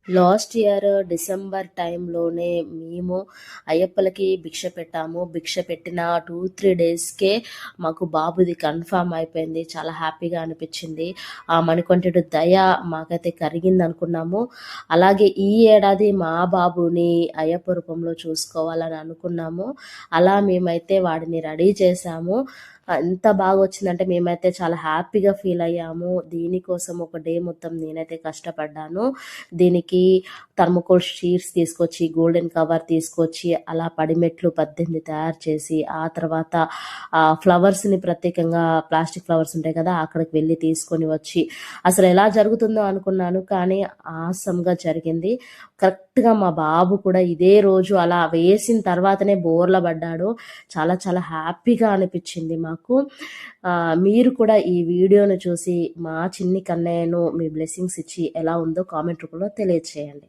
Last year December టైంలోనే మేము అయ్యప్పలకి భిక్ష పెట్టాము. భిక్ష పెట్టిన 2-3 డేస్‌కే మాకు బాబుది కన్ఫర్మ్ అయిపోయింది. చాలా హ్యాపీగా అనిపించింది. ఆ మణికంఠుడి దయ మాకైతే కరిగిందనుకున్నాము. అలాగే ఈ ఏడాది మా బాబుని అయ్యప్ప రూపంలో చూసుకోవాలని అనుకున్నాము. అలా మేమైతే వాడిని రెడీ చేశాము. ఎంత బాగా వచ్చిందంటే మేమైతే చాలా హ్యాపీగా ఫీల్ అయ్యాము. దీనికోసం ఒక డే మొత్తం నేనైతే కష్టపడ్డాను. దీనికి థర్మోకోల్ షీట్స్ తీసుకొచ్చి, గోల్డెన్ కవర్ తీసుకొచ్చి, అలా పడిమెట్లు 18 తయారు చేసి, ఆ తర్వాత ఫ్లవర్స్ని ప్రత్యేకంగా ప్లాస్టిక్ ఫ్లవర్స్ ఉంటాయి కదా, అక్కడికి వెళ్ళి తీసుకొని వచ్చి అసలు ఎలా జరుగుతుందో అనుకున్నాను. కానీ ఆసమ్గా జరిగింది. కరెక్ట్గా మా బాబు కూడా ఇదే రోజు అలా వేసిన తర్వాతనే బోర్ల పడ్డాడు. చాలా చాలా హ్యాపీగా అనిపించింది మాకు. మీరు కూడా ఈ వీడియోను చూసి మా చిన్ని కన్నయ్యను మీ బ్లెస్సింగ్స్ ఇచ్చి ఎలా ఉందో కామెంట్ రూపంలో తెలియచేయండి.